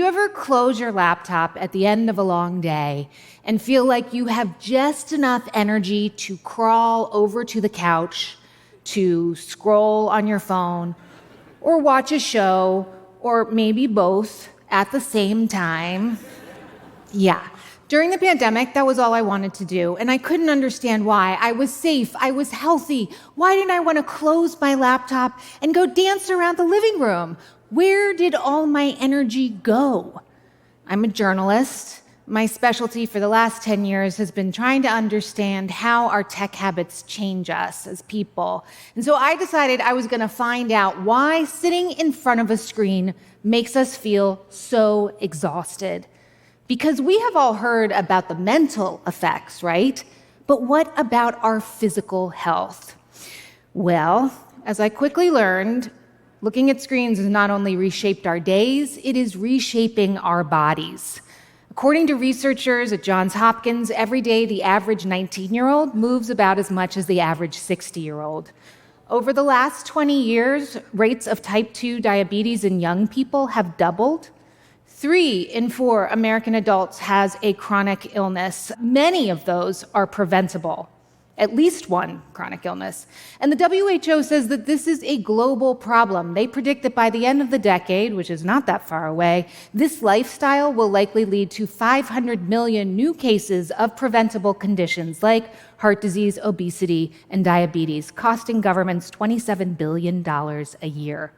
ever close your laptop at the end of a long day and feel like you have just enough energy to crawl over to the couch, to scroll on your phone, or watch a show, or maybe both at the same time? Yeah. During the pandemic, that was all I wanted to do, and I couldn't understand why. I was safe, I was healthy. Why didn't I want to close my laptop and go dance around the living room? Where did all my energy go? I'm a journalist. My specialty for the last 10 years has been trying to understand how our tech habits change us as people. And so I decided I was going to find out why sitting in front of a screen makes us feel so exhausted. Because we have all heard about the mental effects, right? But what about our physical health? Well, as I quickly learned, looking at screens has not only reshaped our days, it is reshaping our bodies. According to researchers at Johns Hopkins, every day the average 19-year-old moves about as much as the average 60-year-old. Over the last 20 years, rates of type 2 diabetes in young people have doubled. 3 in 4 American adults has a chronic illness. Many of those are preventable, at least one chronic illness. And the WHO says that this is a global problem. They predict that by the end of the decade, which is not that far away, this lifestyle will likely lead to 500 million new cases of preventable conditions like heart disease, obesity, and diabetes, costing governments $27 billion a year.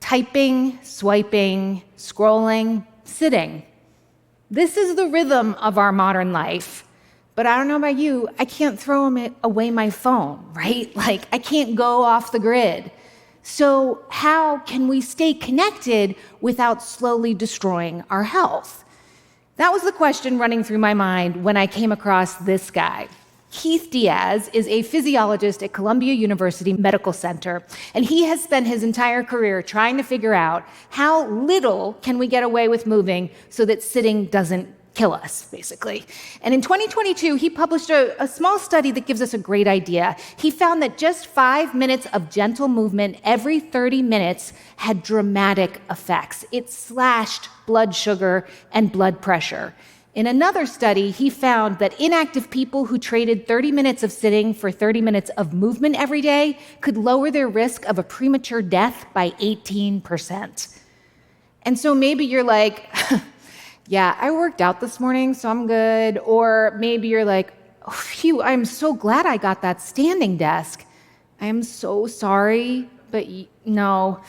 Typing, swiping, scrolling, sitting. This is the rhythm of our modern life. But I don't know about you, I can't throw away my phone, right? Like, I can't go off the grid. So how can we stay connected without slowly destroying our health? That was the question running through my mind when I came across this guy. Keith Diaz is a physiologist at Columbia University Medical Center, and he has spent his entire career trying to figure out how little can we get away with moving so that sitting doesn't kill us, basically. And in 2022, he published a small study that gives us a great idea. He found that just 5 minutes of gentle movement every 30 minutes had dramatic effects. It slashed blood sugar and blood pressure. In another study, he found that inactive people who traded 30 minutes of sitting for 30 minutes of movement every day could lower their risk of a premature death by 18%. And so maybe you're like, yeah, I worked out this morning, so I'm good. Or maybe you're like, oh, phew, I'm so glad I got that standing desk. I am so sorry, but no.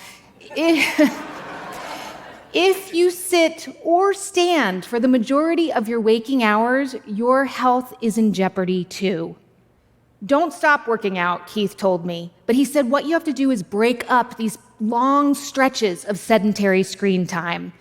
If you sit or stand for the majority of your waking hours, your health is in jeopardy too. Don't stop working out, Keith told me. But he said what you have to do is break up these long stretches of sedentary screen time.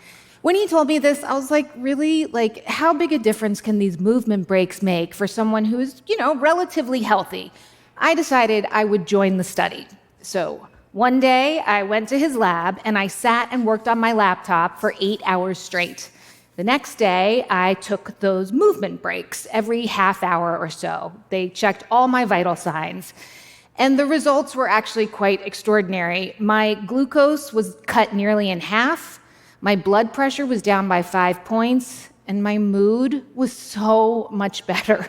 When he told me this, I was like, really? Like, how big a difference can these movement breaks make for someone who's, relatively healthy? I decided I would join the study. So one day, I went to his lab, and I sat and worked on my laptop for 8 hours straight. The next day, I took those movement breaks every half hour or so. They checked all my vital signs. And the results were actually quite extraordinary. My glucose was cut nearly in half, my blood pressure was down by 5 points, and my mood was so much better.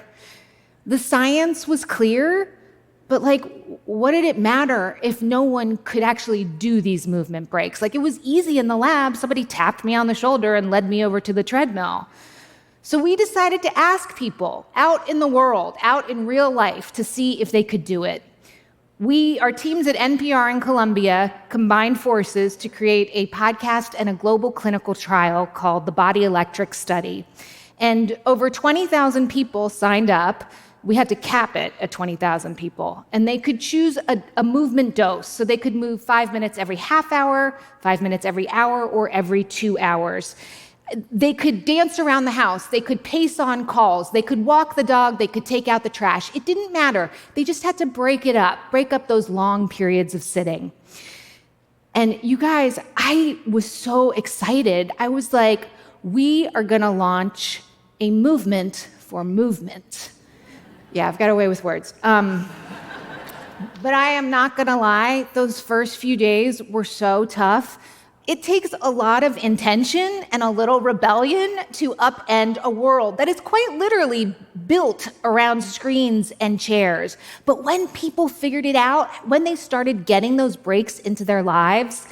The science was clear, but what did it matter if no one could actually do these movement breaks? It was easy in the lab. Somebody tapped me on the shoulder and led me over to the treadmill. So we decided to ask people out in the world, out in real life, to see if they could do it. Our teams at NPR and Columbia combined forces to create a podcast and a global clinical trial called the Body Electric Study. And over 20,000 people signed up. We had to cap it at 20,000 people. And they could choose a movement dose. So they could move 5 minutes every half hour, 5 minutes every hour, or every 2 hours. They could dance around the house. They could pace on calls. They could walk the dog. They could take out the trash. It didn't matter. They just had to break up those long periods of sitting. And you guys, I was so excited. I was like, we are going to launch a movement for movement. Yeah, I've got away with words. But I am not going to lie, those first few days were so tough. It takes a lot of intention and a little rebellion to upend a world that is quite literally built around screens and chairs. But when people figured it out, when they started getting those breaks into their lives,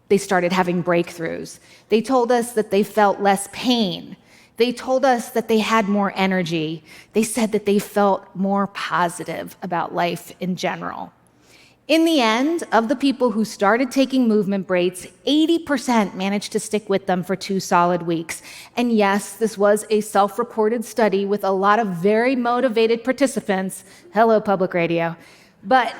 they started having breakthroughs. They told us that they felt less pain. They told us that they had more energy. They said that they felt more positive about life in general. In the end, of the people who started taking movement breaks, 80% managed to stick with them for 2 solid weeks. And yes, this was a self-reported study with a lot of very motivated participants. Hello, public radio. But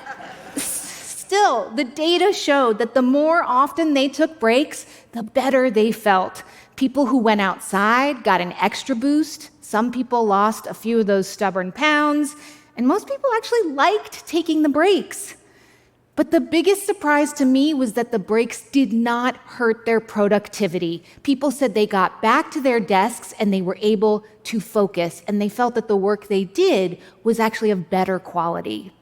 still, the data showed that the more often they took breaks, the better they felt. People who went outside got an extra boost. Some people lost a few of those stubborn pounds. And most people actually liked taking the breaks. But the biggest surprise to me was that the breaks did not hurt their productivity. People said they got back to their desks and they were able to focus, and they felt that the work they did was actually of better quality.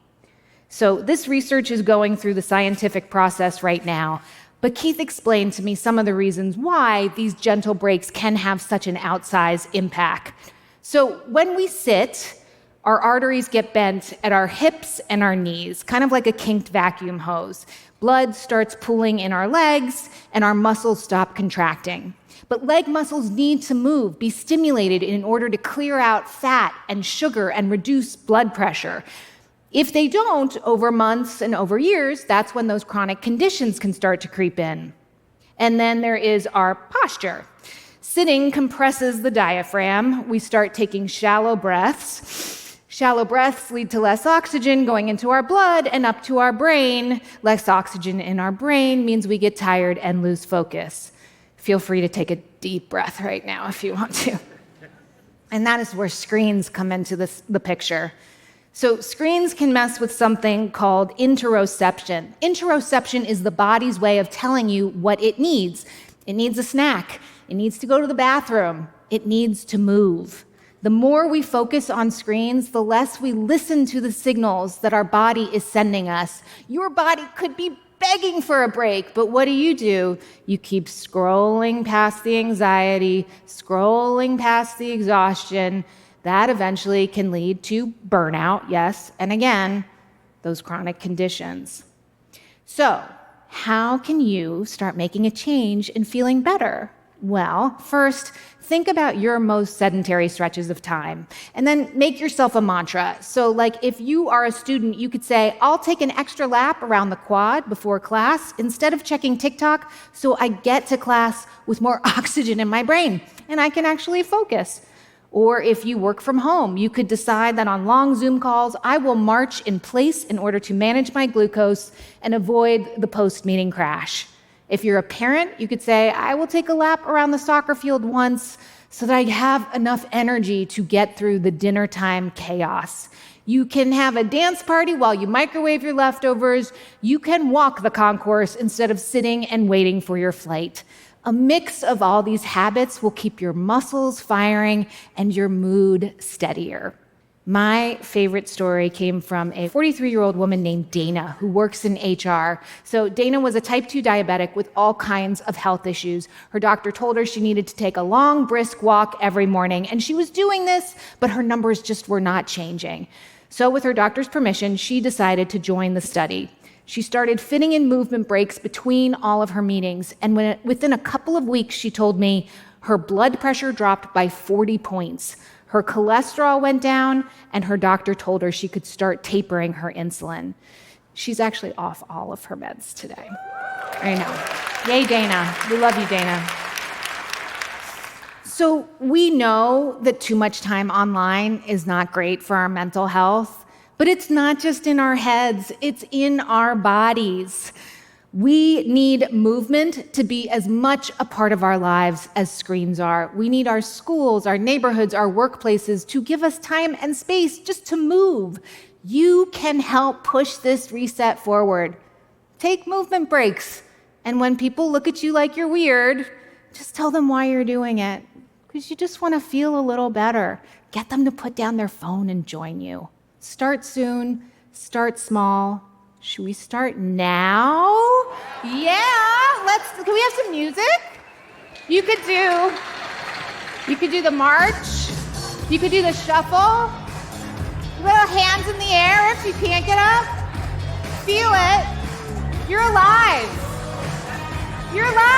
So this research is going through the scientific process right now, but Keith explained to me some of the reasons why these gentle breaks can have such an outsized impact. So when we sit, our arteries get bent at our hips and our knees, kind of like a kinked vacuum hose. Blood starts pooling in our legs, and our muscles stop contracting. But leg muscles need to move, be stimulated in order to clear out fat and sugar and reduce blood pressure. If they don't, over months and over years, that's when those chronic conditions can start to creep in. And then there is our posture. Sitting compresses the diaphragm. We start taking shallow breaths. Shallow breaths lead to less oxygen going into our blood and up to our brain. Less oxygen in our brain means we get tired and lose focus. Feel free to take a deep breath right now if you want to. And that is where screens come into the picture. So screens can mess with something called interoception. Interoception is the body's way of telling you what it needs. It needs a snack. It needs to go to the bathroom. It needs to move. The more we focus on screens, the less we listen to the signals that our body is sending us. Your body could be begging for a break, but what do? You keep scrolling past the anxiety, scrolling past the exhaustion. That eventually can lead to burnout, yes, and again, those chronic conditions. So, how can you start making a change and feeling better? Well, first, think about your most sedentary stretches of time, and then make yourself a mantra. So, like if you are a student, you could say, I'll take an extra lap around the quad before class instead of checking TikTok, so I get to class with more oxygen in my brain, and I can actually focus. Or if you work from home, you could decide that on long Zoom calls, I will march in place in order to manage my glucose and avoid the post-meeting crash. If you're a parent, you could say, I will take a lap around the soccer field once so that I have enough energy to get through the dinner time chaos. You can have a dance party while you microwave your leftovers. You can walk the concourse instead of sitting and waiting for your flight. A mix of all these habits will keep your muscles firing and your mood steadier. My favorite story came from a 43-year-old woman named Dana who works in HR. So Dana was a type 2 diabetic with all kinds of health issues. Her doctor told her she needed to take a long, brisk walk every morning, and she was doing this, but her numbers just were not changing. So with her doctor's permission, she decided to join the study. She started fitting in movement breaks between all of her meetings, and within a couple of weeks, she told me her blood pressure dropped by 40 points. Her cholesterol went down, and her doctor told her she could start tapering her insulin. She's actually off all of her meds today. I know. Yay, Dana. We love you, Dana. So we know that too much time online is not great for our mental health. But it's not just in our heads, it's in our bodies. We need movement to be as much a part of our lives as screens are. We need our schools, our neighborhoods, our workplaces to give us time and space just to move. You can help push this reset forward. Take movement breaks. And when people look at you like you're weird, just tell them why you're doing it. Because you just want to feel a little better. Get them to put down their phone and join you. Start soon, start small. Should we start now? Yeah, can we have some music? You could do the march. You could do the shuffle. Little hands in the air if you can't get up. Feel it. You're alive. You're alive.